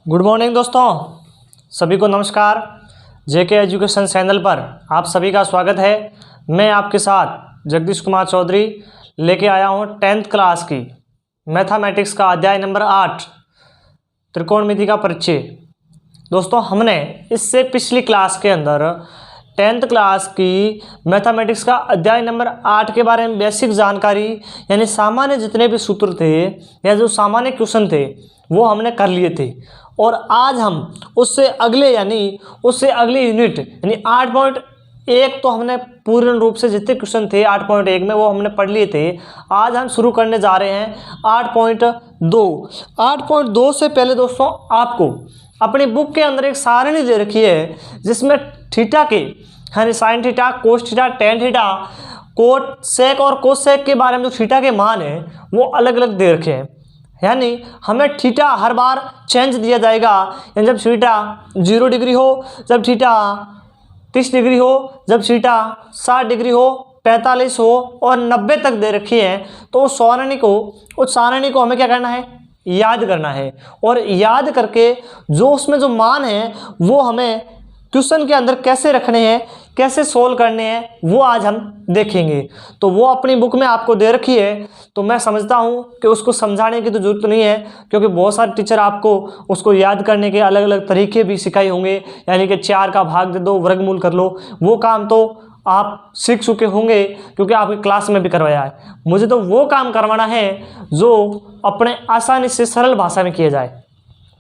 Good morning दोस्तों, सभी को नमस्कार। जेके एजुकेशन चैनल पर आप सभी का स्वागत है। मैं आपके साथ जगदीश कुमार चौधरी लेके आया हूँ 10th क्लास की मैथमेटिक्स का अध्याय नंबर 8 त्रिकोणमिति का परिचय। दोस्तों, हमने इससे पिछली क्लास के अंदर 10th क्लास की मैथमेटिक्स का अध्याय नंबर 8 के बारे में बेसिक जानकारी यानी सामान्य जितने भी सूत्र थे या जो सामान्य क्वेश्चन थे वो हमने कर लिए थे। और आज हम उससे अगले यूनिट यानी 8.1 तो हमने पूर्ण रूप से जितने क्वेश्चन थे 8.1 में वो हमने पढ़ लिए थे। आज हम शुरू करने जा रहे हैं 8.2। 8.2 से पहले दोस्तों आपको अपनी बुक के अंदर एक सारणी दे रखी है जिसमें थीटा के यानी sine theta, cos theta, tan theta, cot sec और कोसेक के बारे में जो थीटा के मान है वो अलग अलग दे रखे हैं। यानी हमें थीटा हर बार चेंज दिया जाएगा, यानी जब थीटा 0 डिग्री हो, जब थीटा 30 डिग्री हो, जब थीटा 60 डिग्री हो, 45 हो और 90 तक दे रखी है तो उस सारणी को हमें क्या करना है, याद करना है। और याद करके जो उसमें जो मान है वो हमें क्वेश्चन के अंदर कैसे रखने हैं, कैसे सोल्व करने हैं वो आज हम देखेंगे। तो वो अपनी बुक में आपको दे रखी है, तो मैं समझता हूँ कि उसको समझाने की तो ज़रूरत नहीं है, क्योंकि बहुत सारे टीचर आपको उसको याद करने के अलग अलग तरीके भी सिखाए होंगे। यानी कि 4 का भाग दे दो, वर्गमूल कर लो, वो काम तो आप सीख चुके होंगे क्योंकि आपकी क्लास में भी करवाया है। मुझे तो वो काम करवाना है जो अपने आसानी से सरल भाषा में किया जाए।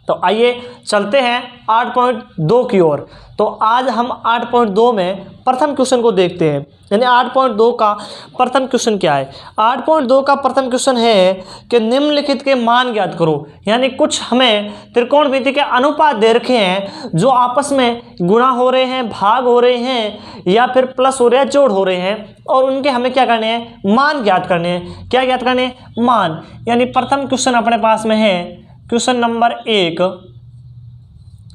तो आइए चलते हैं 8.2 की ओर। तो आज हम 8.2 में प्रथम क्वेश्चन को देखते हैं। यानी 8.2 का प्रथम क्वेश्चन क्या है। 8.2 का प्रथम क्वेश्चन है कि निम्नलिखित के मान ज्ञात करो। यानी कुछ हमें त्रिकोणमिति के अनुपात दे रखे हैं जो आपस में गुणा हो रहे हैं, भाग हो रहे हैं या फिर प्लस हो रहे हैं, जोड़ हो रहे हैं, और उनके हमें क्या करने हैं, मान ज्ञात करने हैं। क्या ज्ञात करने हैं, मान। यानी प्रथम क्वेश्चन अपने पास में है क्वेश्चन नंबर 1।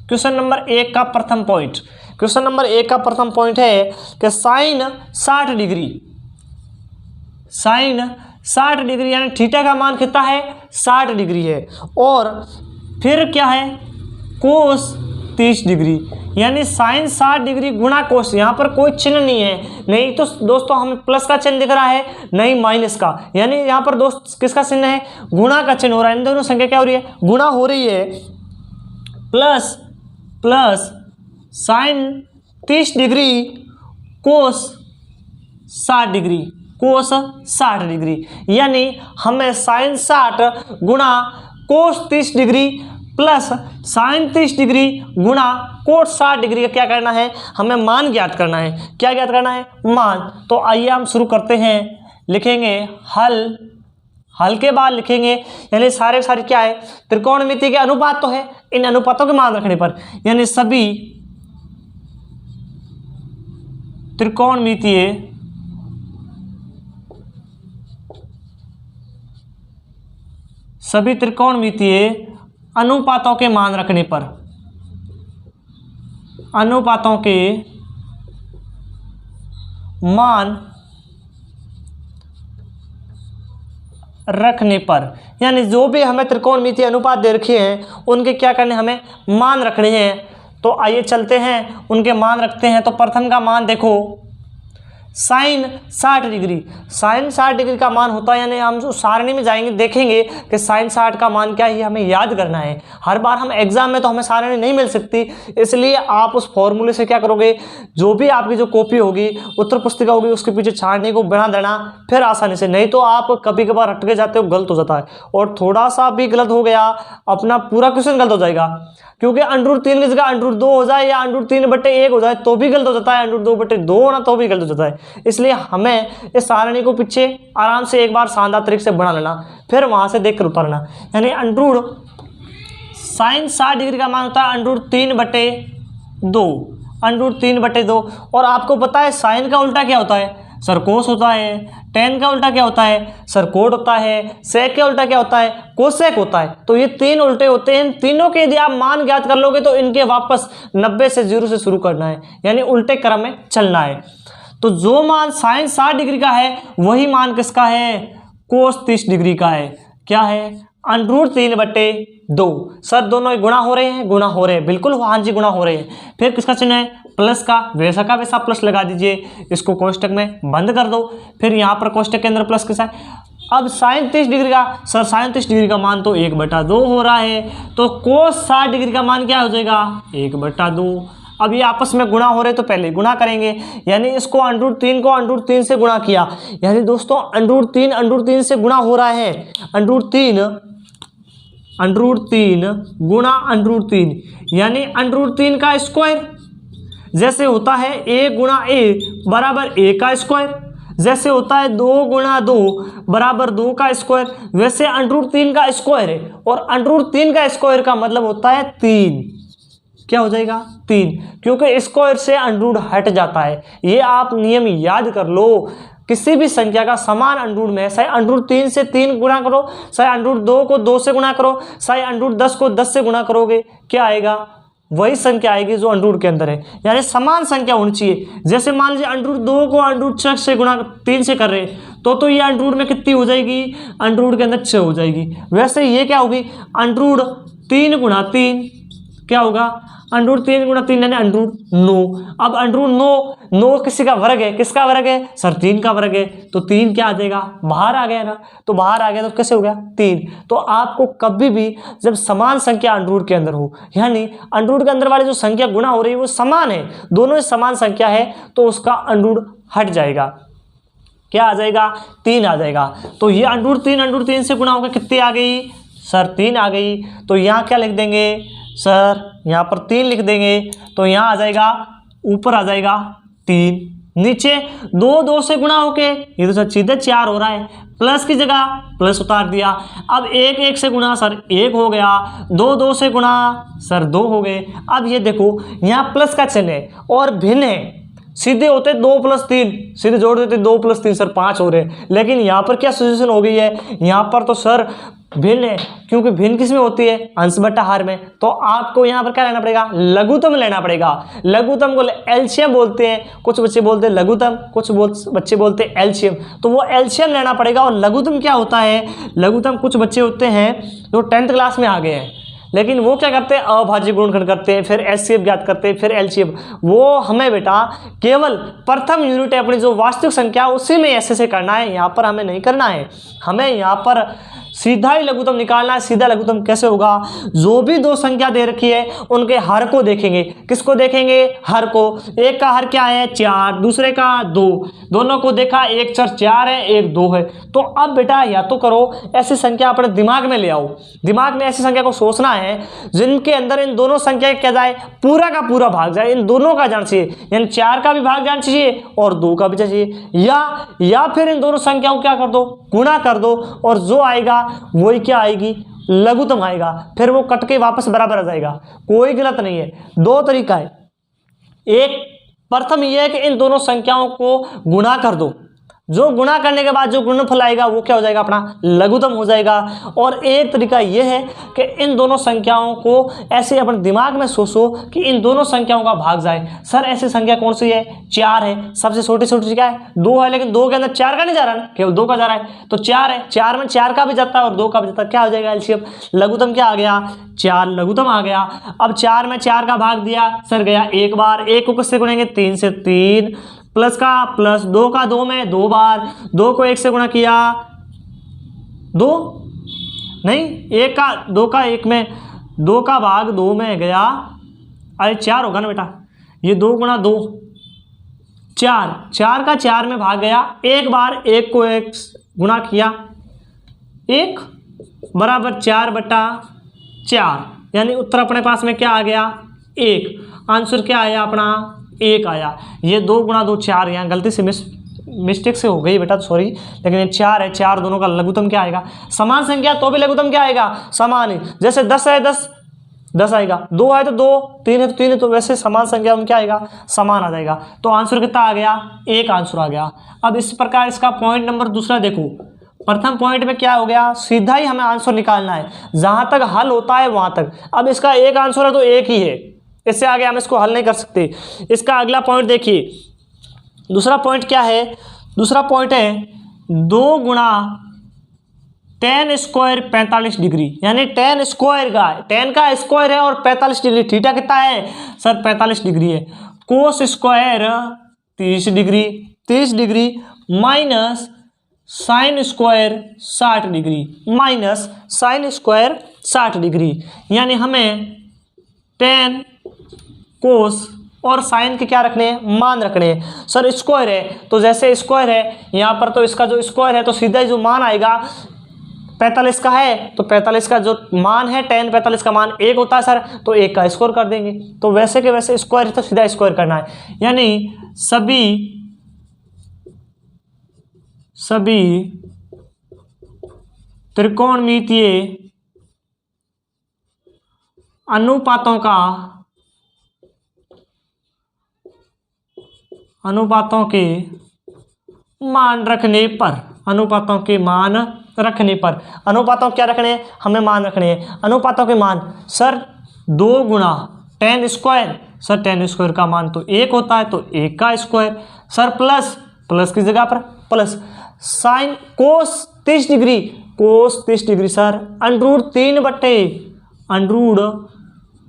क्वेश्चन नंबर 1 का प्रथम पॉइंट, क्वेश्चन नंबर 1 का प्रथम पॉइंट है कि साइन 60 डिग्री यानी थीटा का मान कितना है, 60 डिग्री है। और फिर क्या है, कोस 30 डिग्री यानी साइन 60 डिग्री गुणा कोस। यहाँ पर कोई चिन्ह नहीं है, नहीं तो दोस्तों हमें प्लस का चिन्ह दिख रहा है, नहीं माइनस का। यानी यहाँ पर दोस्त किसका चिन्ह है, गुणा का चिन्ह हो रहा है। इन दोनों संख्या क्या हो रही है, गुणा हो रही है। प्लस साइन 30 डिग्री कोस 60 डिग्री यानी हमें साइन 60 गुणा कोस 30 डिग्री प्लस साइन 30 डिग्री गुणा कोट 60 डिग्री का क्या करना है, हमें मान ज्ञात करना है। क्या ज्ञात करना है, मान। तो आइए हम शुरू करते हैं। लिखेंगे हल के बाद लिखेंगे यानी सारे क्या है, त्रिकोणमिति के अनुपात तो है, इन अनुपातों के मान रखने पर यानी सभी त्रिकोणमितीय अनुपातों के मान रखने पर, अनुपातों के मान रखने पर यानी जो भी हमें त्रिकोणमितीय अनुपात दे रखे हैं उनके क्या करने, हमें मान रखने हैं। तो आइए चलते हैं उनके मान रखते हैं। तो प्रथम का मान देखो, साइन 60 डिग्री का मान होता है, यानी हम जो सारणी में जाएंगे देखेंगे कि साइन 60 का मान क्या है, हमें याद करना है। हर बार हम एग्जाम में तो हमें सारणी नहीं मिल सकती, इसलिए आप उस फॉर्मूले से क्या करोगे, जो भी आपकी जो कॉपी होगी, उत्तर पुस्तिका होगी, उसके पीछे छाड़ने को बना देना फिर आसानी से। नहीं तो आप कभी कभार अटके जाते हो, गलत हो जाता है, और थोड़ा सा भी गलत हो गया अपना पूरा क्वेश्चन गलत हो जाएगा। क्योंकि √3 की जगह √2 हो जाए या √3/1 हो जाए तो भी गलत हो जाता है, √2/2 होना तो भी गलत हो जाता है। इसलिए हमें इस सारणी को पीछे आराम से एक बार शानदार तरीके से बना लेना, फिर वहां से देख कर उतारना। यानी साइन 60 डिग्री का मान होता है √3/2। और आपको पता है साइन का उल्टा क्या होता है, सर कोस होता है। टेन का उल्टा क्या होता है, सर कोट होता है। सेक का उल्टा क्या होता है, कोसेक होता है। तो ये 3 उल्टे होते हैं। इन तीनों के यदि आप मान ज्ञात कर लोगे तो इनके वापस 90 से 0 से शुरू करना है, यानी उल्टे क्रम में चलना है। तो जो मान साइन 60 डिग्री का है वही मान किसका है, कोस 30 डिग्री का है। क्या है, √3/2। सर दोनों गुणा हो रहे हैं, गुणा हो रहे हैं, बिल्कुल हाँ जी गुणा हो रहे हैं। फिर किसका चिन्ह है, प्लस का, वैसा का वैसा प्लस लगा दीजिए, इसको कोष्टक में बंद कर दो। फिर यहाँ पर कोष्टक के अंदर प्लस के साथ अब साइन 30 डिग्री का, सर साइन 30 डिग्री का मान तो 1/2 हो रहा है, तो कोस 60 डिग्री का मान क्या हो जाएगा, 1/2। अब ये आपस में गुणा हो रहे तो पहले गुणा करेंगे, यानी इसको √3 को √3 से गुणा किया, यानी दोस्तों √3 से गुणा हो रहा है, √3 गुणा √3 यानी √3 का स्क्वायर। जैसे होता है a गुणा a बराबर a का स्क्वायर, जैसे होता है 2 गुणा 2 बराबर 2 का स्क्वायर, वैसे √3 का स्क्वायर है, और √3 का स्क्वायर का मतलब होता है 3। क्या हो जाएगा, 3, क्योंकि स्क्वायर से अंडरूट हट जाता है। ये आप नियम याद कर लो, किसी भी संख्या का समान अंडरूट में, चाहे √3 से 3 गुणा करो, चाहे √2 को 2 से गुणा करो, चाहे √10 को 10 से गुणा करोगे, क्या आएगा, वही संख्या आएगी जो अंडरूट के अंदर है, यानी समान संख्या होनी चाहिए। जैसे मान लीजिए √2 को √6 से गुणा 3 से कर रहे हैं, तो ये अंडरूट में कितनी हो जाएगी, अंडरूट के अंदर 6 हो जाएगी। वैसे ये क्या होगी, √3 गुणा 3 क्या होगा, √3 गुणा 3 यानी √9। अब √9 किसी का वर्ग है, किसका वर्ग है, सर 3 का वर्ग है, तो 3 क्या आ जाएगा, बाहर आ गया ना, तो बाहर आ गया तो कैसे हो गया, 3। तो आपको कभी भी जब समान संख्या अंडरूट के अंदर हो, यानी अंडरूट के अंदर वाली जो संख्या गुणा हो रही है वो समान है, दोनों ही समान संख्या है, तो उसका अंडरूट हट जाएगा, क्या आ जाएगा, 3 आ जाएगा। तो ये √3 से गुणा होकर कितनी आ गई, सर 3 आ गई। तो यहाँ क्या लिख देंगे, सर यहाँ पर 3 लिख देंगे, तो यहाँ आ जाएगा, ऊपर आ जाएगा 3, नीचे 2 से गुणा होके ये तो सर सीधे 4 हो रहा है, प्लस की जगह प्लस उतार दिया। अब 1 से गुणा, सर 1 हो गया, 2 से गुणा, सर 2 हो गए। अब ये देखो यहाँ प्लस का चिन्ह है और भिन्न है, सीधे होते 2 + 3, सीधे जोड़ देते 2 + 3 सर 5 हो रहे हैं, लेकिन यहाँ पर क्या सिचुएशन हो गई है, यहाँ पर तो सर भिन्न है, क्योंकि भिन्न किस में होती है, अंश बट्टा हार में। तो आपको यहाँ पर क्या लेना पड़ेगा, लघुत्तम लेना पड़ेगा। लघुत्तम को एलसीएम बोलते हैं, कुछ बच्चे बोलते हैं लघुत्तम, कुछ बच्चे बोलते हैं एलसीएम, तो वो एलसीएम लेना पड़ेगा। और लघुत्तम क्या होता है, लघुत्तम कुछ बच्चे होते हैं जो 10th क्लास में आ गए हैं, लेकिन वो क्या करते हैं, अभाज्य गुणनखंड करते हैं, फिर एचसीएफ ज्ञात करते हैं, फिर एलसीएम। वो हमें बेटा केवल प्रथम यूनिट है अपनी जो वास्तविक संख्या उसी में ऐसे से करना है, यहाँ पर हमें नहीं करना है। हमें यहाँ पर सीधा ही लघुत्तम निकालना है। सीधा लघुत्तम कैसे होगा, जो भी 2 संख्या दे रखी है उनके हर को देखेंगे। किसको देखेंगे, हर को। एक का हर क्या है, 4, दूसरे का 2, दोनों को देखा, एक 4 है, एक 2 है। तो अब बेटा या तो करो, ऐसी संख्या अपने दिमाग में ले आओ, दिमाग में ऐसी संख्या को सोचना है जिनके अंदर इन दोनों संख्या क्या जाए, पूरा का पूरा भाग जाए, इन दोनों का जाना चाहिए, यानी 4 का भी भाग जाना चाहिए और 2 का भी चाहिए, या फिर इन दोनों संख्याओं को क्या कर दो, गुणा कर दो, और जो आएगा वही क्या आएगी, लघुत्तम आएगा, फिर वो कट के वापस बराबर आ जाएगा। कोई गलत नहीं है, 2 तरीका है। एक प्रथम यह है कि इन दोनों संख्याओं को गुणा कर दो, जो गुणा करने के बाद जो गुणनफल आएगा वो क्या हो जाएगा, अपना लघुत्तम हो जाएगा। और एक तरीका यह है कि इन दोनों संख्याओं को ऐसे अपने दिमाग में सोचो कि इन दोनों संख्याओं का भाग जाए। सर ऐसी संख्या कौन सी है, 4 है, सबसे छोटी क्या है, 2 है, लेकिन 2 के अंदर 4 का नहीं जा रहा है, केवल 2 का जा रहा है, तो 4 है, 4 में 4 का भी जाता है और 2 का भी जाता है, क्या हो जाएगा एलसीएम, लघुत्तम क्या आ गया, 4 लघुत्तम आ गया। अब 4 में 4 का भाग दिया, सर गया एक बार, 1 को किससे गुणेंगे, 3 से, 3 प्लस का प्लस, 2 का 2 में 2 बार, 2 को 1 से गुणा किया, 2 नहीं, 1 का 2 का 1 में, 2 का भाग 2 में गया, अरे 4 होगा ना बेटा, ये 2 गुणा 2 4, 4 का 4 में भाग गया, एक बार 1 को 1 गुणा किया, 1 बराबर 4/4, यानी उत्तर अपने पास में क्या आ गया, 1। आंसर क्या आया अपना, 1 आया। ये 2 गुणा 2 4, यहाँ गलती से मिस्टेक से हो गई बेटा, सॉरी, लेकिन ये 4 है, 4 दोनों का लघुत्तम क्या आएगा, समान संख्या तो भी लघुत्तम क्या आएगा, समान ही। जैसे 10 है 10 आएगा, 2 है तो 2, 3 है तो 3 है, तो वैसे समान संख्या में क्या आएगा, समान आ जाएगा। तो आंसर कितना आ गया, 1 आंसर आ गया। अब इस प्रकार इसका पॉइंट नंबर दूसरा देखो, प्रथम पॉइंट में क्या हो गया, सीधा ही हमें आंसर निकालना है, जहां तक हल होता है वहां तक। अब इसका 1 आंसर है तो 1 ही है, इससे आगे हम इसको हल नहीं कर सकते। इसका अगला पॉइंट देखिए, दूसरा पॉइंट क्या है, दूसरा पॉइंट है 2 गुणा tan स्क्वायर 45 डिग्री, यानी tan स्क्वायर का, tan का स्क्वायर है और 45 डिग्री, थीटा कितना है सर 45 डिग्री है। Cos square 30 degree, 30 degree minus sine square 60 degree, minus sine square 60 degree, यानी हमें tan कोस और साइन के क्या रखने हैं, मान रखने हैं। सर स्क्वायर है तो जैसे स्क्वायर है यहाँ पर, तो इसका जो स्क्वायर है तो सीधा जो मान आएगा 45 का है, तो 45 का जो मान है tan 45 का मान 1 होता है सर, तो 1 का स्क्वायर कर देंगे। तो वैसे के वैसे स्क्वायर है तो सीधा स्क्वायर करना है, यानी सभी त्रिकोणमितीय अनुपातों के मान रखने पर, अनुपातों के मान रखने पर, अनुपातों क्या रखने हैं, हमें मान रखने हैं। अनुपातों के मान सर 2 गुना tan square, sir tan square का मान तो 1 होता है, तो 1 का स्क्वायर सर, प्लस प्लस की जगह पर प्लस साइन कोस 30 डिग्री, कोस 30 डिग्री सर अंडरूट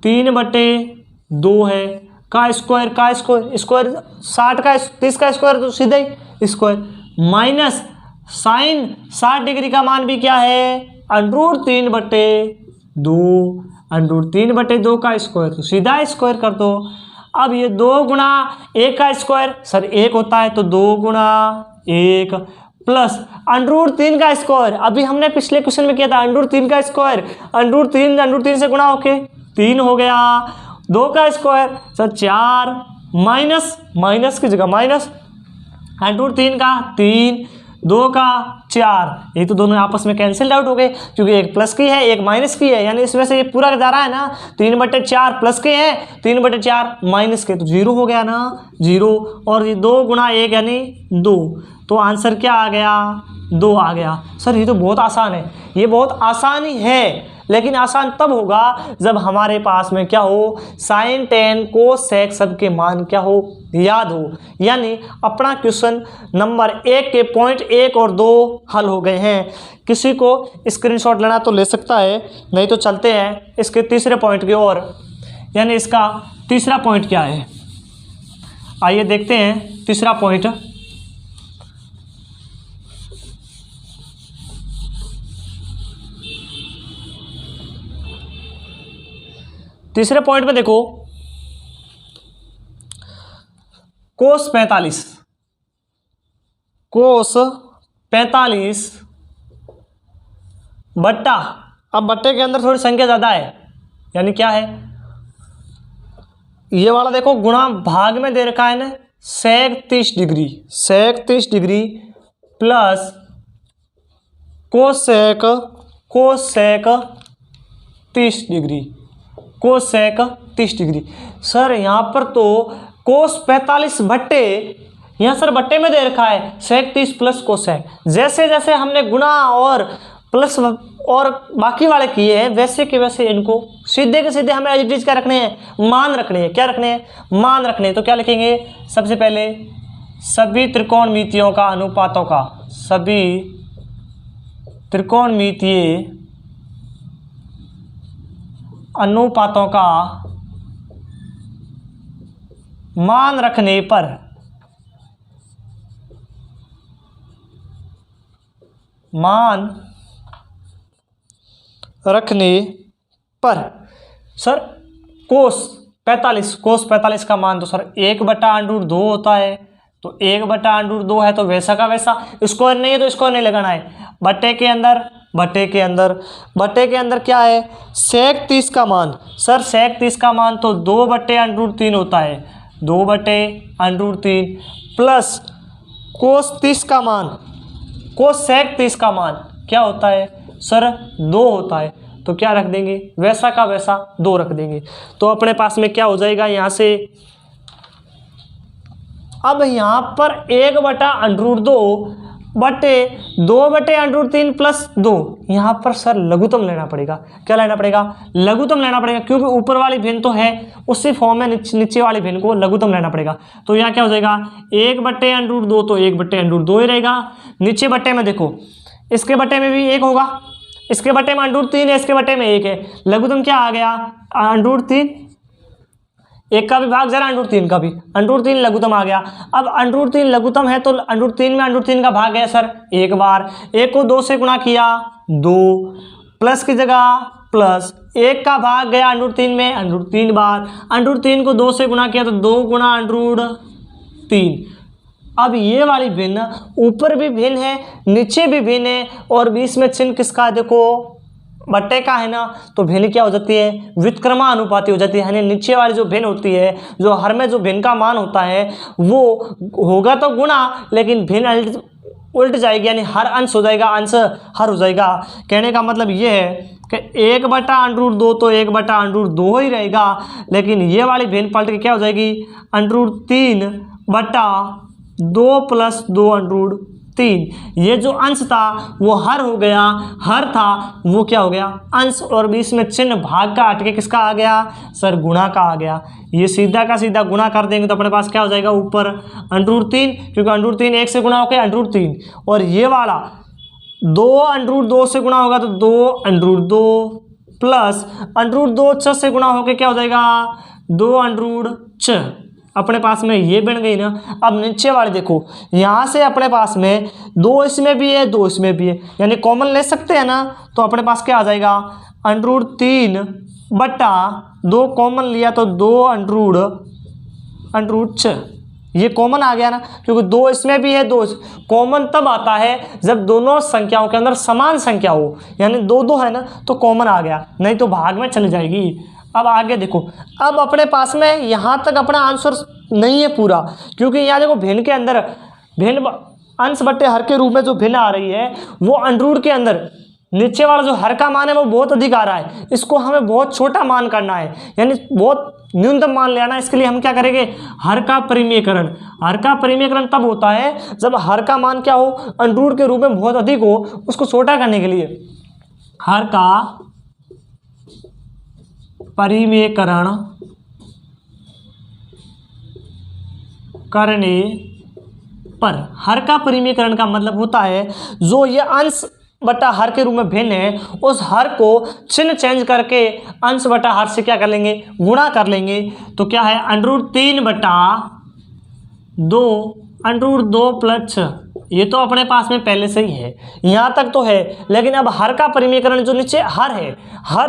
3/2 है, का स्क्वायर स्क्वायर 60 का 30 का स्क्वायर तो सीधा ही स्क्वायर, माइनस साइन 60 डिग्री का मान भी क्या है अंडरूट 3/2, अंडरूट 3/2 का स्क्वायर तो सीधा स्क्वायर कर दो। अब ये 2 गुना 1 का स्क्वायर सर 1 होता है, तो 2 गुना 1 प्लस अंडरूट 3 का स्क्वायर, अभी हमने पिछले क्वेश्चन में किया था अंडरूट 3 का स्क्वायर, अंडरूट 3 से गुणा होके 3 हो गया, 2 का स्क्वायर सर 4 माइनस माइनस की जगह माइनस अंडरूट 3 का 3, 2 का 4, ये तो दोनों आपस में कैंसिल आउट हो गए क्योंकि एक प्लस की है एक माइनस की है, यानी इसमें से ये पूरा जा रहा है ना, 3/4 प्लस के हैं, 3/4 माइनस के, तो 0 हो गया ना 0, और ये 2 गुना 1 यानी 2, तो आंसर क्या आ गया 2 आ गया। सर ये तो बहुत आसान है, ये बहुत आसान ही है, लेकिन आसान तब होगा जब हमारे पास में क्या हो साइन टेन कोस सेक सब के मान क्या हो याद हो, यानी अपना क्वेश्चन नंबर 1 के पॉइंट 1 और 2 हल हो गए हैं। किसी को स्क्रीनशॉट लेना तो ले सकता है, नहीं तो चलते हैं इसके तीसरे पॉइंट की ओर, यानी इसका तीसरा पॉइंट क्या है, आइए देखते हैं तीसरा पॉइंट। तीसरे पॉइंट में देखो कोस 45 बट्टा, अब बट्टे के अंदर थोड़ी संख्या ज़्यादा है, यानी क्या है ये वाला देखो गुणा भाग में दे रखा है ना सेक 30 डिग्री प्लस कोस सेक 30 डिग्री, कोस सेक 30 डिग्री। सर यहाँ पर तो कोस 45 बट्टे, यहाँ सर बट्टे में दे रखा है सेक 30 प्लस कोस सेक, जैसे जैसे हमने गुणा और प्लस और बाकी वाले किए हैं वैसे के वैसे इनको सीधे के सीधे हमें एज इट इज क्या रखने हैं मान रखने हैं, क्या रखने हैं मान रखने हैं। तो क्या लिखेंगे सबसे पहले सभी त्रिकोणमितियों का अनुपातों का, सभी त्रिकोणमितीय अनुपातों का मान रखने पर सर कोस 45 का मान तो सर 1/√2 होता है, तो 1/√2 है तो वैसा का वैसा, स्क्वायर नहीं है तो स्क्वायर नहीं लगाना है। बट्टे के अंदर क्या है सेक 30 का मान, सर सेक 30 का मान तो 2/√3 होता है, 2/√3 प्लस कोस 30 का मान, कोस सेक 30 का मान क्या होता है सर 2 होता है, तो क्या रख देंगे वैसा का वैसा 2 रख देंगे। तो अपने पास में क्या हो जाएगा यहाँ से, अब यहाँ पर 1/√2 बटे 2/√3 प्लस 2, यहाँ पर सर लघुत्तम लेना पड़ेगा। क्या लेना पड़ेगा लघुत्तम लेना पड़ेगा, क्योंकि ऊपर वाली भिन्न तो है उसी फॉर्म में नीचे वाली भिन्न को लघुत्तम लेना पड़ेगा। तो यहाँ क्या हो जाएगा 1/√2 तो 1/√2 ही रहेगा, नीचे बट्टे में देखो इसके बटे में भी 1 होगा, इसके बटे में √3 है, इसके बटे में 1 है। लघुत्तम क्या आ गया? √3। 1 का भी भाग जरा √3 का भी, √3 लघुत्तम आ गया। अब √3 लघुत्तम है तो √3 में √3 का भाग है सर 1 बार। 1 को 2 से गुणा किया 2, प्लस की जगह प्लस, 1 का भाग गया √3 में √3 बार। √3 को 2 से गुणा किया तो 2 गुणा √3। अब ये वाली भिन्न ऊपर भी भिन्न है, नीचे भी भिन्न है, और बीच में चिन्ह किसका है? देखो बट्टे का है ना, तो भिन्न क्या हो जाती है? व्युत्क्रमानुपाती हो जाती है। यानी नीचे वाली जो भिन्न होती है, जो हर में जो भिन्न का मान होता है वो होगा तो गुणा, लेकिन भिन्न उल्ट जाएगी, यानी हर अंश हो जाएगा, अंश हर हो जाएगा। कहने का मतलब ये है कि 1/√2 तो 1/√2 ही रहेगा, लेकिन ये वाली भिन्न पलट के क्या हो जाएगी? √3/2 + 2√3। ये जो अंश था वो हर हो गया, हर था वो क्या हो गया? अंश, और बीच में चिन्ह भाग का हट के किसका आ गया? सर गुणा का आ गया। ये सीधा का सीधा गुणा कर देंगे तो अपने पास क्या हो जाएगा? ऊपर √3, क्योंकि √3 1 से गुणा होकर √3, और ये वाला 2 से गुणा होगा तो 2 प्लस √2 6 से गुणा होकर क्या हो जाएगा? 2 अपने पास में ये बन गई ना। अब नीचे वाले देखो, यहाँ से अपने पास में 2 इसमें भी है, 2 इसमें भी है, यानी कॉमन ले सकते हैं ना, तो अपने पास क्या आ जाएगा? √3/2 कॉमन लिया तो 2 ये कॉमन आ गया ना, क्योंकि 2 इसमें भी है, 2 कॉमन तब आता है जब दोनों संख्याओं के अंदर समान संख्या हो, यानी 2 है ना, तो कॉमन आ गया, नहीं तो भाग में चली जाएगी। अब आगे देखो, अब अपने पास में यहाँ तक अपना आंसर नहीं है पूरा, क्योंकि यहाँ देखो भिन्न के अंदर भिन्न अंश बट्टे हर के रूप में जो भिन्न आ रही है वो अंडरूट के अंदर नीचे वाला जो हर का मान है वो बहुत अधिक आ रहा है, इसको हमें बहुत छोटा मान करना है, यानी बहुत न्यूनतम मान ले आना। इसके लिए हम क्या करेंगे? हर का परिमेयकरण। हर का परिमेयकरण तब होता है जब हर का मान क्या हो? अंडरूट के रूप में बहुत अधिक हो, उसको छोटा करने के लिए हर का परिमेयकरण करने पर, हर का परिमेयकरण का मतलब होता है जो ये अंश बटा हर के रूप में भिन्न है, उस हर को चिन्ह चेंज करके अंश बटा हर से क्या कर लेंगे? गुणा कर लेंगे। तो क्या है? √3/2 √2 + 6। ये तो अपने पास में पहले से ही है, यहाँ तक तो है, लेकिन अब हर का परिमेयकरण जो नीचे हर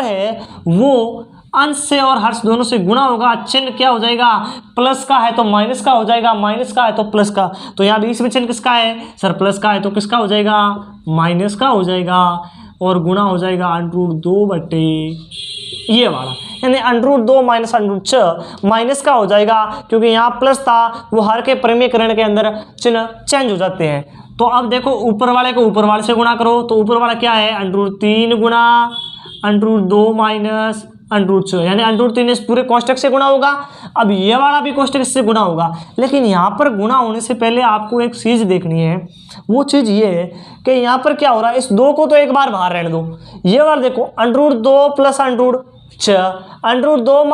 है वो अंश से और हर दोनों से गुणा होगा। चिन्ह क्या हो जाएगा? प्लस का है तो माइनस का हो जाएगा, माइनस का है तो प्लस का। तो यहाँ बीच में चिन्ह किसका है? सर प्लस का है तो किसका हो जाएगा? माइनस का हो जाएगा, और गुणा हो जाएगा √2 ये वाला, यानी √2 - √6 माइनस का हो जाएगा, क्योंकि यहाँ प्लस था, वो हर के परिमेयकरण के अंदर चिन्ह चेंज हो जाते हैं। तो अब देखो ऊपर वाले को ऊपर वाले से गुणा करो, तो ऊपर वाला क्या है? √3 गुणा √2 - √6, यानी √3 इस पूरे कोष्टक से गुणा होगा। अब ये वाला भी कोष्टक इससे गुणा होगा, लेकिन यहाँ पर गुणा होने से पहले आपको एक चीज़ देखनी है। वो चीज़ ये है कि यहाँ पर क्या हो रहा है? इस 2 को तो एक बार बाहर रहने दो। ये वाला देखो √2 + √6 √2 -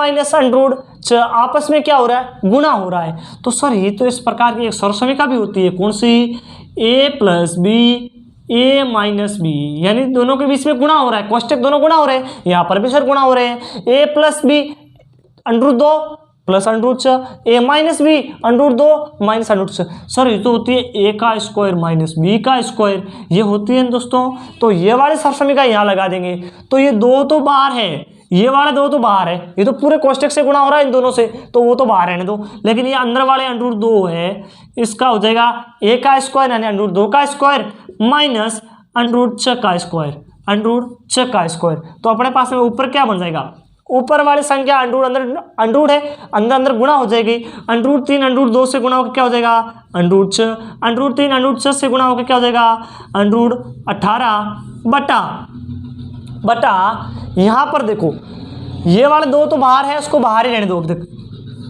√6 आपस में क्या हो रहा है? गुणा हो रहा है। तो सर ये तो इस प्रकार की एक सरसमीका भी होती है। कौन सी? a + b a - b, यानी दोनों के बीच में गुणा हो रहा है, कोष्टक दोनों गुणा हो रहे हैं, यहाँ पर भी सर गुणा हो रहे हैं। a + b √2 + √6 a - b √2 - √6। Sir ये तो होती है a² - b², ये होती है दोस्तों। तो ये वाले सरसमीका यहाँ लगा देंगे, तो ये 2 तो बाहर है, ये वाला 2 तो बाहर है, ये तो पूरे कोष्टक से गुणा हो रहा है इन दोनों से, तो वो तो बाहर रहने दो। लेकिन ये अंदर वाले √2 है, इसका हो जाएगा a² यानी √2² माइनस √6²। तो अपने पास में ऊपर क्या बन जाएगा? ऊपर वाली संख्या अंडरूट है, अंदर गुणा हो जाएगी। √3 √2 से गुणा होकर क्या हो जाएगा? √6। √3 √6 से गुणा होकर क्या हो जाएगा? √18 बटा यहाँ पर देखो ये वाले 2 तो बाहर है, उसको बाहर ही रहने दो अब तक।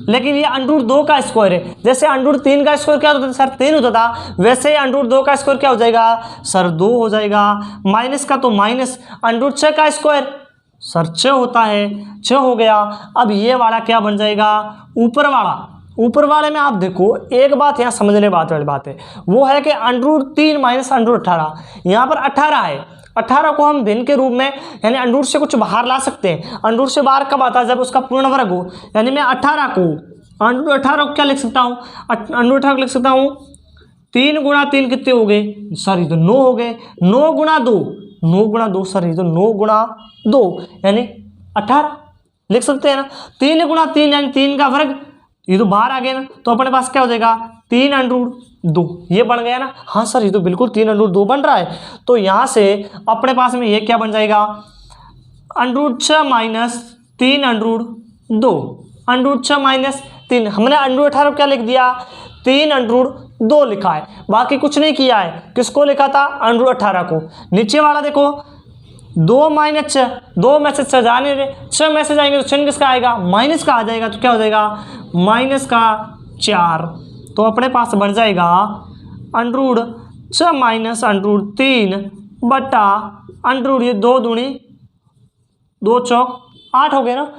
लेकिन ये √2² है, जैसे √3² क्या होता था सर? 3 होता था, वैसे √2² क्या हो जाएगा सर? 2 हो जाएगा। माइनस का तो माइनस, √6² सर 6 होता है, 6 हो गया। अब ये वाला क्या बन जाएगा? ऊपर वाले में आप देखो, एक बात यहाँ समझने बात वाली बात है, वो है कि √3 माइनस √18, यहाँ पर 18 है। 18 को हम भिन्न के रूप में यानी अंडरूट से कुछ बाहर ला सकते हैं। अंडरूट से बाहर कब आता है? जब उसका पूर्ण वर्ग हो। यानी मैं 18 को √18 को क्या लिख सकता हूँ? √18 को लिख सकता हूँ 3 गुणा 3 कितने हो गए? सॉरी तो 9 हो गए। 9 गुणा 2, 9 गुणा 2 सॉरी तो 9 गुणा 2 यानी 18 लिख सकते हैं ना। 3 गुणा 3 यानी 3 का वर्ग, ये तो बाहर आ गया ना, तो अपने पास क्या हो जाएगा? 3√2 ये बन गया ना। हाँ सर ये तो बिल्कुल 3√2 बन रहा है। तो यहाँ से अपने पास में ये क्या बन जाएगा? √6 माइनस 3√2, √6 माइनस 3, हमने √18 क्या लिख दिया? 3√2 लिखा है, बाकी कुछ नहीं किया है। किसको लिखा था? √18 को। नीचे वाला देखो 2 माइनस 6, 2 में से 6 जाने दे, 6 में से जाएंगे तो चिन्ह किसका आएगा? माइनस का आ जाएगा। तो क्या हो जाएगा? -4। तो अपने पास बन जाएगा √6 माइनस √3 बटा ये 2 दूनी 2 चौक 8 हो गए ना,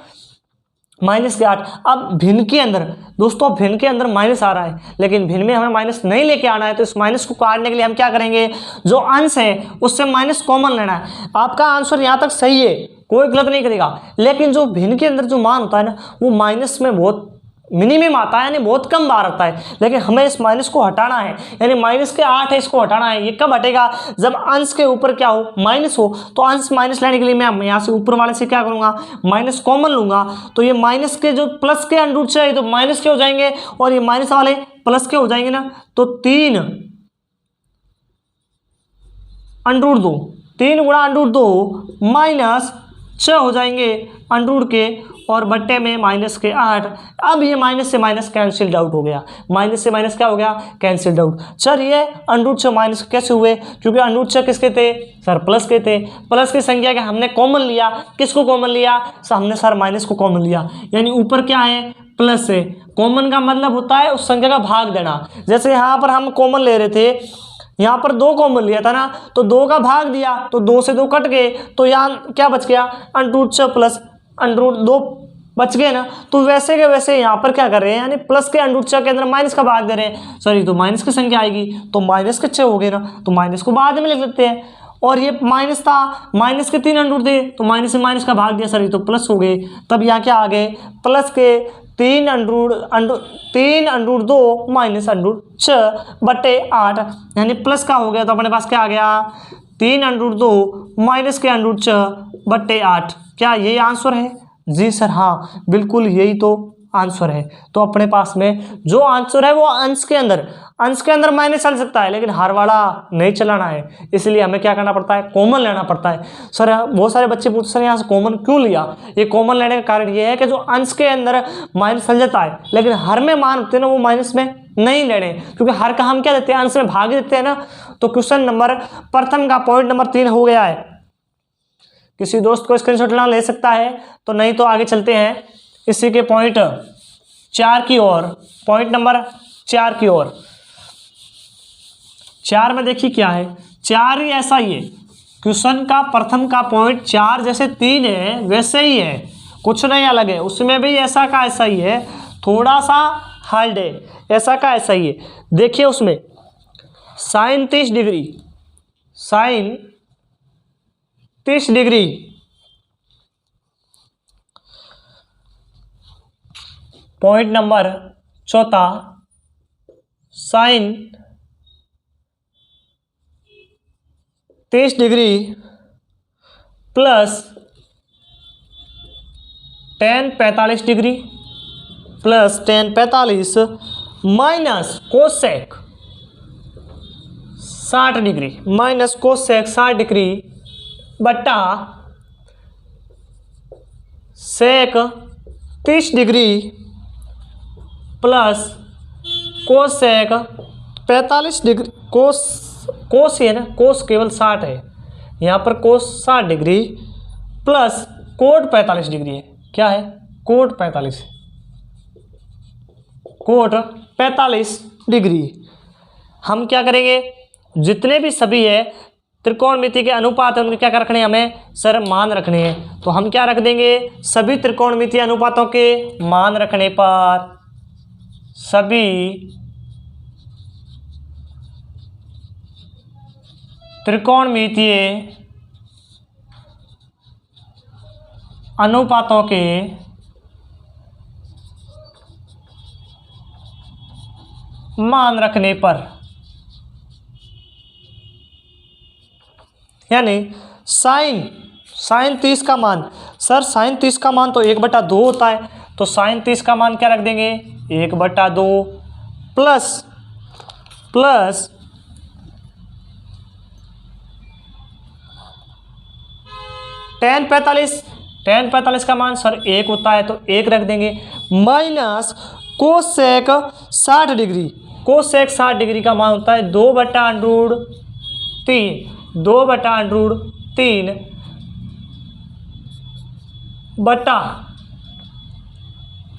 -8। अब भिन्न के अंदर दोस्तों, भिन्न के अंदर माइनस आ रहा है, लेकिन भिन्न में हमें माइनस नहीं लेके आना है। तो इस माइनस को काटने के लिए हम क्या करेंगे? जो अंश है उससे माइनस कॉमन लेना है। आपका आंसर यहाँ तक सही है, कोई गलत नहीं करेगा, लेकिन जो भिन्न के अंदर जो मान होता है ना, वो माइनस में बहुत मिनिमम आता है, यानी बहुत कम बार आता है। लेकिन हमें इस माइनस को हटाना है, यानी -8 है, इसको हटाना है। ये कब हटेगा? जब अंश के ऊपर क्या हो? माइनस हो। तो अंश माइनस लेने के लिए मैं यहाँ से ऊपर वाले से क्या करूँगा? माइनस कॉमन लूँगा। तो ये माइनस के जो प्लस के अंडरूट से है तो माइनस के हो जाएंगे, और ये माइनस वाले प्लस के हो जाएंगे ना। तो 3√2, 3 गुणा √2 माइनस 6 हो जाएंगे अंडरूट के, और बट्टे में -8। अब ये माइनस से माइनस कैंसिल्ड आउट हो गया। माइनस से माइनस क्या हो गया? Cancelled out. सर ये √6 माइनस कैसे हुए? क्योंकि √6 किसके थे? सर प्लस के थे। प्लस की संख्या के हमने कॉमन लिया। किसको कॉमन लिया? सर हमने सर माइनस को कॉमन लिया, यानी ऊपर क्या है? प्लस है। कॉमन का मतलब होता है उस संख्या का भाग देना। जैसे यहाँ पर हम कॉमन ले रहे थे, यहाँ पर 2 कॉमन लिया था ना, तो 2 का भाग दिया तो 2 से 2 कट गए, तो यहाँ क्या बच गया? √6 प्लस √2 बच गए ना। तो वैसे के वैसे यहाँ पर क्या कर रहे हैं? यानी प्लस के √6 के अंदर माइनस का भाग दे रहे हैं। सॉरी तो माइनस की संख्या आएगी, तो माइनस के 6 हो गए ना, तो माइनस को बाद में लिख लेते हैं। और ये माइनस था, माइनस के 3 अंडरूट थे, तो माइनस से माइनस का भाग दिया, सॉरी तो प्लस हो गए। तब यहाँ क्या आ गए? प्लस के 3√2 माइनस √6 बटे 8, यानी प्लस का हो गया। तो अपने पास क्या आ गया? 3√2 माइनस के √6 बटे 8। क्या यही आंसर है? जी सर हाँ, बिल्कुल यही तो आंसर है। तो अपने पास में जो आंसर है वो अंश के अंदर माइनस चल सकता है, लेकिन हर वाला नहीं चलाना है। इसलिए हमें क्या करना पड़ता है? कॉमन लेना पड़ता है। सर बहुत सारे बच्चे पूछते हैं यहाँ से कॉमन क्यों लिया? ये कॉमन लेने का कारण ये है कि जो अंश के अंदर माइनस चल जाता है, लेकिन हर में मान होते हैं ना, वो माइनस में नहीं लेने, क्योंकि हर का हम क्या देते हैं? अंश में भाग देते हैं ना। तो क्वेश्चन नंबर प्रथम का पॉइंट नंबर 3 हो गया है। किसी दोस्त को स्क्रीनशॉट लेना ले सकता है, तो नहीं तो आगे चलते हैं इसी के पॉइंट 4 की ओर। पॉइंट नंबर 4 की ओर। 4 में देखिए क्या है? 4 ही ऐसा ही है। क्वेश्चन का प्रथम का पॉइंट 4 जैसे 3 है वैसे ही है, कुछ नहीं अलग है। उसमें भी ऐसा का ऐसा ही है, थोड़ा सा हार्ड है, ऐसा का ऐसा ही है। देखिए उसमें sin 30 degree, sin 30 degree point number 4 sin 30 degree plus tan 45 degree plus tan 45 minus cosec 60 degree minus cosec 60 degree बटा sec 30 degree plus cosec 45 degree. Cos ही है ना, कोस केवल 60 है, यहाँ पर cos 60 degree plus cot 45 degree है। क्या है? Cot 45, cot 45 degree. हम क्या करेंगे? जितने भी सभी है त्रिकोणमिति के अनुपात है, उनके क्या रखने हैं? हमें सर मान रखने हैं। तो हम क्या रख देंगे? सभी त्रिकोणमिति अनुपातों के मान रखने पर सभी त्रिकोणमितीय अनुपातों के मान रखने पर, यानी साइन 30 का मान, सर साइन 30 का मान तो 1/2 होता है, तो साइन 30 का मान क्या रख देंगे 1/2 प्लस tan 45 का मान सर 1 होता है तो 1 रख देंगे, minus cosec 60 degree, cosec 60 degree का मान होता है 2/√3 बटा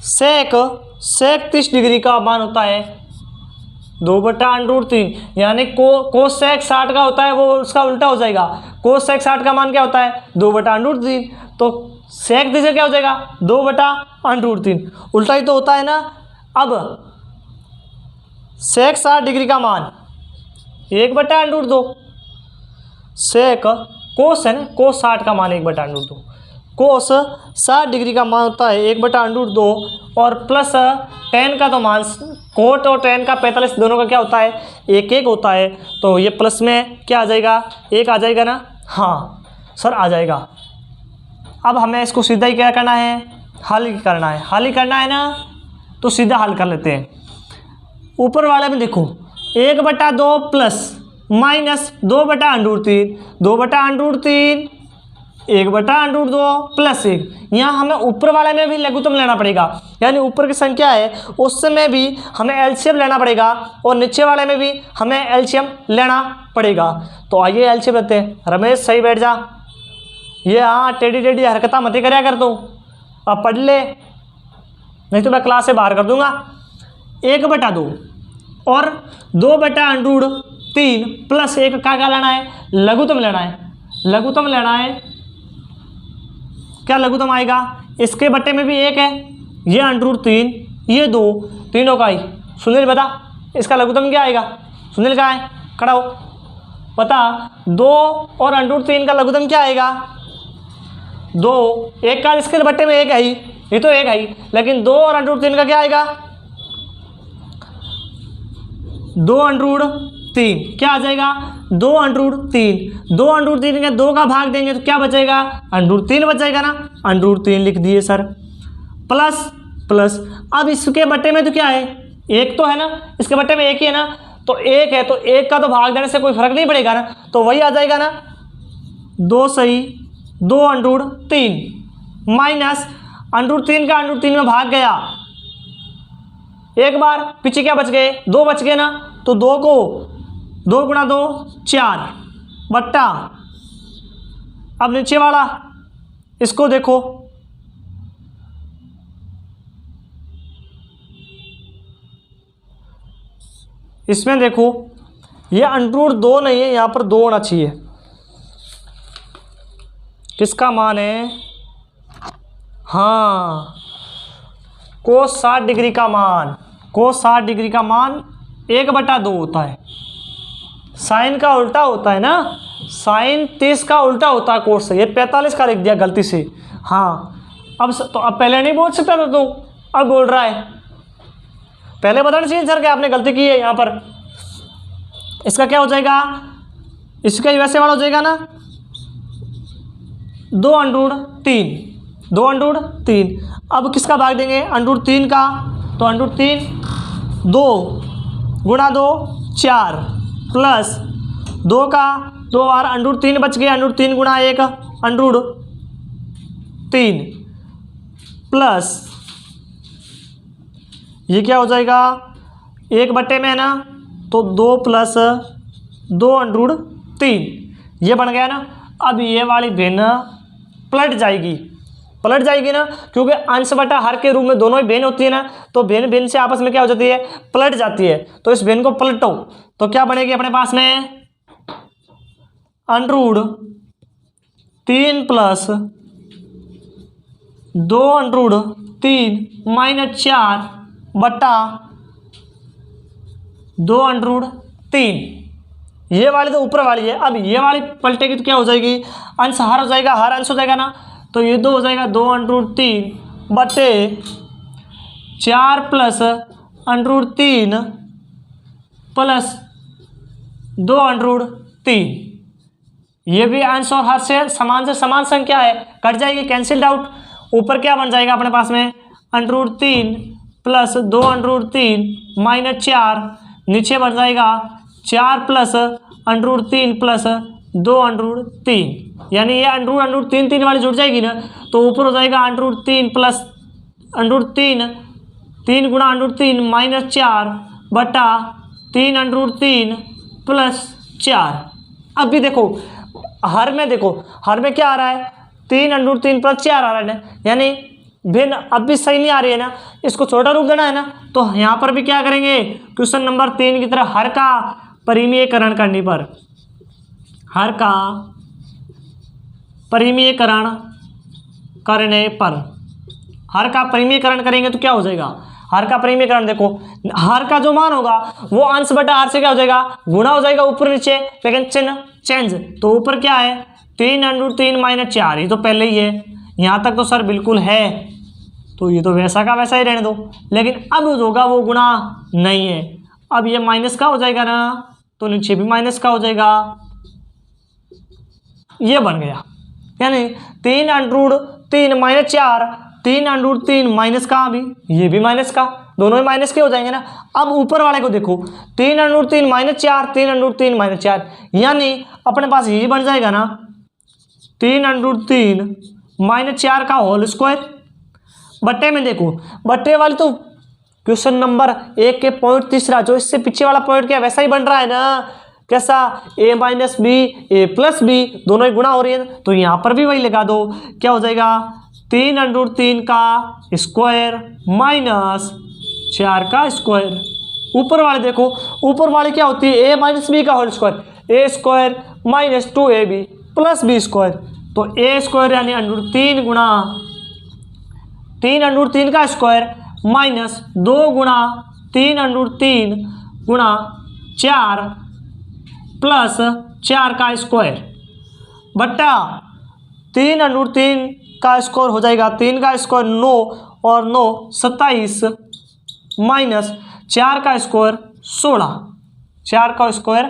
सेक 30 डिग्री का मान होता है 2/√3, यानी कोसेक 60 का होता है वो उसका उल्टा हो जाएगा, कोसेक 60 का मान क्या होता है 2/√3, तो सेक दीजिए क्या हो जाएगा 2/√3, उल्टा ही तो होता है ना। अब सेक 60 डिग्री का मान 1/√2, सेक कोस है ना, कोस 60 का मान 1/√2, कोस 60 डिग्री का मान होता है 1/√2, और प्लस टेन का तो मान कोट और टेन का 45 दोनों का क्या होता है 1 होता है, तो ये प्लस में क्या आ जाएगा 1 आ जाएगा ना, हाँ सर आ जाएगा। अब हमें इसको सीधा ही क्या करना है हल ही करना है ना, तो सीधा हल कर लेते हैं। ऊपर वाले में देखो 1/2 प्लस माइनस 2/√3, 2/√3 1/√2 प्लस 1, यहाँ हमें ऊपर वाले में भी लघुत्तम लेना पड़ेगा, यानी ऊपर की संख्या है उसमें भी हमें एलसीएम लेना पड़ेगा और नीचे वाले में भी हमें एलसीएम लेना पड़ेगा। तो आइए एलसीएम लेते हैं। रमेश सही बैठ जा, ये हाँ टेढ़ी हरकत मत ही करया कर तू, अब पढ़ ले नहीं तो मैं क्लास से बाहर कर दूंगा। 1/2 और 2/√3 प्लस 1 का क्या लेना है लघुत्तम लेना है, क्या लघुत्तम आएगा, इसके बट्टे में भी 1 है, ये √3 ये 2, तीनों का ही। सुनील बता इसका लघुत्तम क्या आएगा, सुनील का है खड़ा हो पता, 2 और √3 का लघुत्तम क्या आएगा 2, 1 का इसके बट्टे में 1 है ही, ये तो 1 है ही, लेकिन 2 और √3 का क्या आएगा 2√3, क्या आ जाएगा 2√3 का 2 का भाग देंगे तो क्या बचेगा √3 बचेगा ना, √3 लिख दिए सर, प्लस अब इसके बट्टे में तो क्या है 1 तो है ना, इसके बट्टे में 1 ही है ना, तो 1 है तो 1 का तो भाग देने से कोई फर्क नहीं पड़ेगा ना, तो वही आ जाएगा ना 2 सही 2√3 माइनस √3 का √3 में भाग गया, एक बार पीछे क्या बच गए 2 बच गए ना, तो 2 को 2 × 2 4 बट्टा, अब नीचे वाला इसको देखो इसमें देखो ये √2 नहीं है, यहाँ पर 2 होना चाहिए, किसका मान है हाँ कोस 60 डिग्री का मान, कोस 60 डिग्री का मान 1/2 होता है, साइन का उल्टा होता है ना, साइन 30 का उल्टा होता है कोस से, ये 45 का लिख दिया गलती से, हाँ तो अब पहले नहीं बोल सकता था तू, अब बोल रहा है, पहले बताना चाहिए सर कि आपने गलती की है यहाँ पर। इसका क्या हो जाएगा, इसका वैसे वाला हो जाएगा ना 2√3, अब किसका भाग देंगे √3 का, तो √3 2 × 2 4 प्लस 2 का 2 बार √3 बच गया, √3 × 1 √3 प्लस ये क्या हो जाएगा 1 बट्टे में है ना, तो 2 प्लस 2√3 ये बन गया ना। अब ये वाली भिन्न पलट जाएगी ना, क्योंकि अंश बटा हर के रूप में दोनों ही भिन्न होती है ना, तो भिन्न से आपस में क्या हो जाती है पलट जाती है, तो इस भिन्न को पलटो तो क्या बनेगी अपने पास में √3 प्लस 2√3 माइनस 4 बटा 2√3। ये वाली तो ऊपर वाली है, अब ये वाली पलटेगी तो क्या हो जाएगी, अंश हर हो जाएगा, हर अंश हो जाएगा ना, तो ये 2 हो जाएगा 2√3 बटे 4 प्लस √3 प्लस 2√3। ये भी अंश और हर से समान संख्या है, कट जाएगी, कैंसिल्ड आउट। ऊपर क्या बन जाएगा अपने पास में, √3 प्लस 2√3 माइनस 4, नीचे बन जाएगा 4 प्लस √3 प्लस 2√3, यानी ये √3 3 वाली जुड़ जाएगी ना, तो ऊपर हो जाएगा √3 प्लस √3 3 गुणा √3 माइनस 4 बटा 3√3 प्लस 4। अब भी देखो हर में, देखो हर में क्या आ रहा है, 3√3 प्लस 4 आ रहा है ना, यानी भिन्न अब भी सही नहीं आ रही है ना, इसको छोटा रूप देना है ना, तो यहाँ पर भी क्या करेंगे, क्वेश्चन नंबर 3 की तरह हर का परिमेयकरण करने पर, हर का परिमेयकरण करने पर, हर का परिमेयकरण करेंगे तो क्या हो जाएगा, हर का परिमेयकरण देखो, हर का जो मान होगा वो अंश बटा हर से क्या हो जाएगा, गुणा हो जाएगा ऊपर नीचे, लेकिन चिन्ह चेंज। तो ऊपर क्या है 3√3 माइनस 4, ये तो पहले ही है, यहाँ तक तो सर बिल्कुल है, तो ये तो वैसा का वैसा ही रहने दो, लेकिन अब जो होगा वो गुणा नहीं है, अब ये माइनस का हो जाएगा ना, तो नीचे भी माइनस का हो जाएगा, ये बन गया, यानी 3√3 माइनस 4, 3√3 माइनस का, अभी ये भी माइनस का, दोनों ही माइनस के हो जाएंगे ना। अब ऊपर वाले को देखो 3√3 माइनस 4, 3√3 माइनस 4, यानी अपने पास ये बन जाएगा ना 3√3 माइनस 4 का होल स्क्वायर। बट्टे में देखो, बट्टे वाली तो क्वेश्चन नंबर 1 के पॉइंट तीसरा, जो इससे पीछे वाला पॉइंट क्या वैसा ही बन रहा है ना, कैसा, a minus B A plus B, दोनों ही गुणा हो रही है, तो यहाँ पर भी वही लगा दो, क्या हो जाएगा 3√3 का स्क्वायर माइनस 4 का स्क्वायर। ऊपर वाले देखो, ऊपर वाले क्या होती है, a माइनस बी का whole square, a square minus 2ab plus B square, तो a स्क्वायर यानी √3 गुणा 3√3 का स्क्वायर माइनस 2 गुणा 3√3 गुणा 4 प्लस 4 का स्क्वायर बट्टा 3√3 का स्क्वायर हो जाएगा, 3 का स्क्वायर 9 और 9 27 माइनस 4 का स्क्वायर 16, 4 का स्क्वायर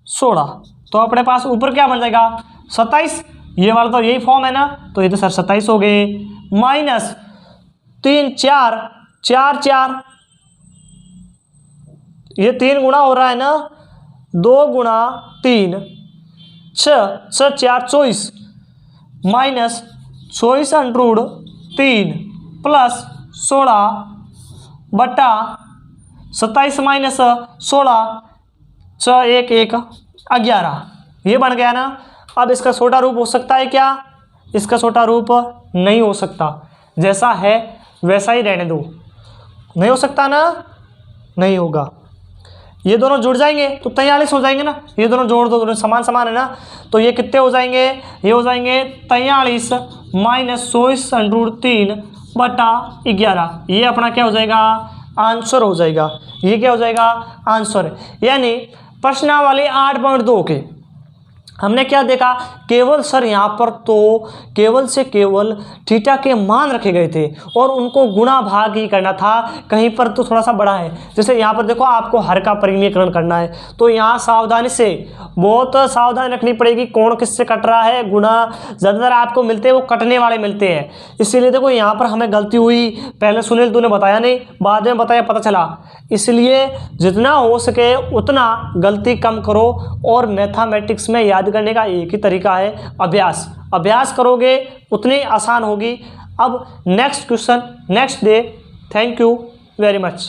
16, तो अपने पास ऊपर क्या बन जाएगा 27, ये वाला तो यही फॉर्म है ना, तो ये तो सर 27 हो गए, माइनस 3 4 4 4, ये 3 गुणा हो रहा है ना, 2 गुणा 3 6 6 4 24 माइनस 24√3 प्लस 16 बटा 27 माइनस 16 6 1 1 11, ये बन गया ना। अब इसका छोटा रूप हो सकता है क्या, इसका छोटा रूप नहीं हो सकता, जैसा है वैसा ही रहने दो, नहीं हो सकता ना, नहीं होगा, ये दोनों जुड़ जाएंगे तो 43 हो जाएंगे ना, ये दोनों जोड़ दो, दोनों समान समान है ना, तो ये कितने हो जाएंगे, ये हो जाएंगे 43 माइनस 24√3 बटा 11, ये अपना क्या हो जाएगा, आंसर हो जाएगा, ये क्या हो जाएगा, आंसर। यानी प्रश्नावली 8.2 के हमने क्या देखा, केवल सर यहाँ पर तो केवल से केवल थीटा के मान रखे गए थे और उनको गुणा भाग ही करना था, कहीं पर तो थोड़ा सा बड़ा है, जैसे यहाँ पर देखो आपको हर का परिमेयकरण करना है, तो यहाँ सावधानी से बहुत सावधानी रखनी पड़ेगी, कौन किससे कट रहा है, गुणा ज़्यादातर आपको मिलते हैं वो कटने वाले मिलते हैं, इसीलिए देखो यहाँ पर हमें गलती हुई, पहले सुनील तूने बताया नहीं, बाद में बताया पता चला, इसलिए जितना हो सके उतना गलती कम करो, और मैथमेटिक्स में याद करने का एक ही तरीका है, अभ्यास, अभ्यास करोगे उतनी आसान होगी। अब next question next day. Thank you very much.